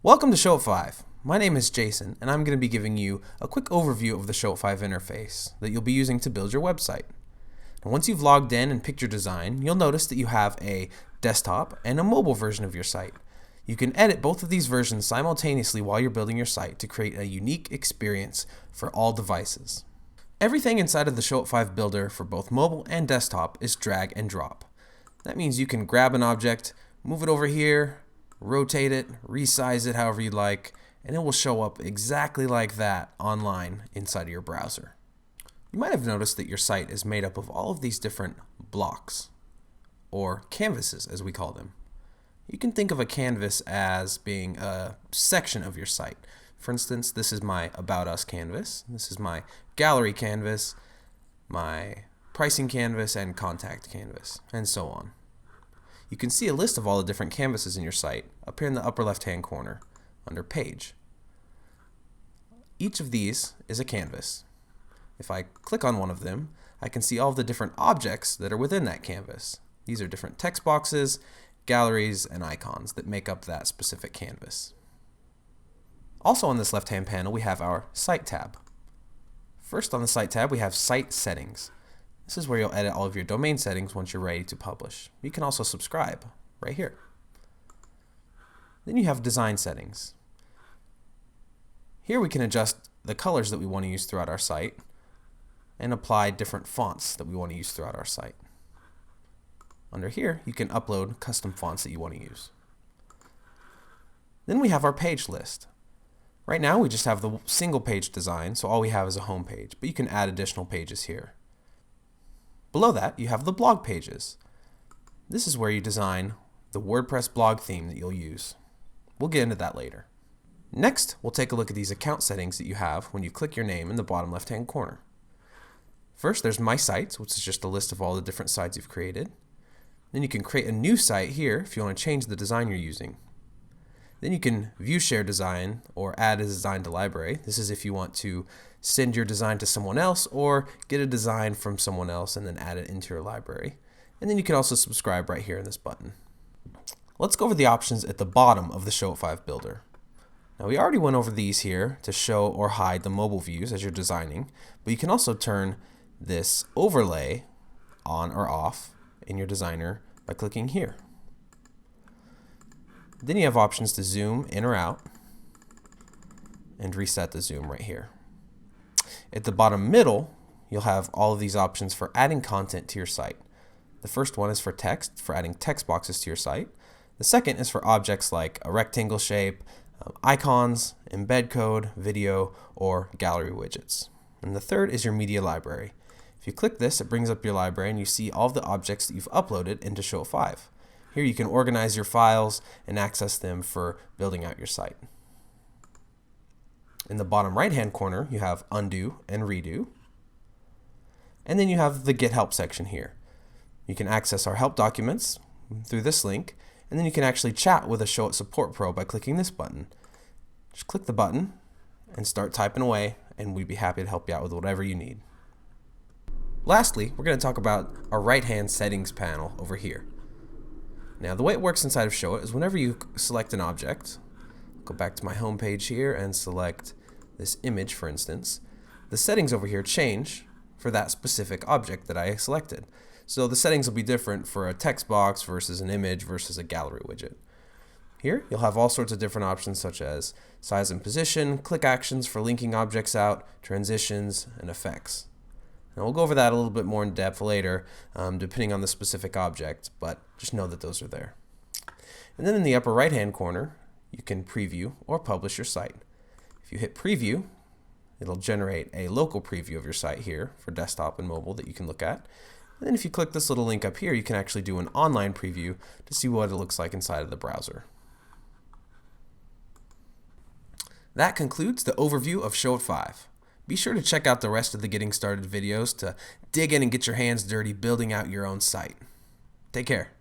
Welcome to Showit 5. My name is Jason, and I'm going to be giving you a quick overview of the Showit 5 interface that you'll be using to build your website. And once you've logged in and picked your design, you'll notice that you have a desktop and a mobile version of your site. You can edit both of these versions simultaneously while you're building your site to create a unique experience for all devices. Everything inside of the Showit 5 builder for both mobile and desktop is drag and drop. That means you can grab an object, move it over here, rotate it, resize it however you like, and it will show up exactly like that online inside of your browser. You might have noticed that your site is made up of all of these different blocks, or canvases as we call them. You can think of a canvas as being a section of your site. For instance, this is my About Us canvas, this is my gallery canvas, my pricing canvas, and contact canvas, and so on. You can see a list of all the different canvases in your site up here in the upper left-hand corner under Page. Each of these is a canvas. If I click on one of them, I can see all of the different objects that are within that canvas. These are different text boxes, galleries, and icons that make up that specific canvas. Also on this left-hand panel, we have our Site tab. First on the Site tab, we have Site Settings. This is where you'll edit all of your domain settings once you're ready to publish. You can also subscribe right here. Then you have Design Settings. Here we can adjust the colors that we want to use throughout our site and apply different fonts that we want to use throughout our site. Under here, you can upload custom fonts that you want to use. Then we have our page list. Right now we just have the single page design, so all we have is a home page, but you can add additional pages here. Below that, you have the blog pages. This is where you design the WordPress blog theme that you'll use. We'll get into that later. Next, we'll take a look at these account settings that you have when you click your name in the bottom left-hand corner. First, there's My Sites, which is just a list of all the different sites you've created. Then you can create a new site here if you want to change the design you're using. Then you can view share design or add a design to library. This is if you want to send your design to someone else or get a design from someone else and then add it into your library. And then you can also subscribe right here in this button. Let's go over the options at the bottom of the Showit 5 builder. Now we already went over these here to show or hide the mobile views as you're designing, but you can also turn this overlay on or off in your designer by clicking here. Then you have options to zoom in or out and reset the zoom right here. At the bottom middle, you'll have all of these options for adding content to your site. The first one is for text, for adding text boxes to your site. The second is for objects like a rectangle shape, icons, embed code, video, or gallery widgets. And the third is your media library. If you click this, it brings up your library and you see all of the objects that you've uploaded into Showit 5. Here you can organize your files and access them for building out your site. In the bottom right-hand corner, you have Undo and Redo. And then you have the Get Help section here. You can access our help documents through this link, and then you can actually chat with a Showit Support Pro by clicking this button. Just click the button and start typing away, and we'd be happy to help you out with whatever you need. Lastly, we're going to talk about our right-hand settings panel over here. Now, the way it works inside of Showit is whenever you select an object, go back to my home page here and select this image, for instance, the settings over here change for that specific object that I selected. So the settings will be different for a text box versus an image versus a gallery widget. Here, you'll have all sorts of different options such as size and position, click actions for linking objects out, transitions, and effects. Now we'll go over that a little bit more in depth later, depending on the specific object, but just know that those are there. And then in the upper right-hand corner, you can preview or publish your site. If you hit preview, it'll generate a local preview of your site here for desktop and mobile that you can look at. And then if you click this little link up here, you can actually do an online preview to see what it looks like inside of the browser. That concludes the overview of Showit 5. Be sure to check out the rest of the Getting Started videos to dig in and get your hands dirty building out your own site. Take care.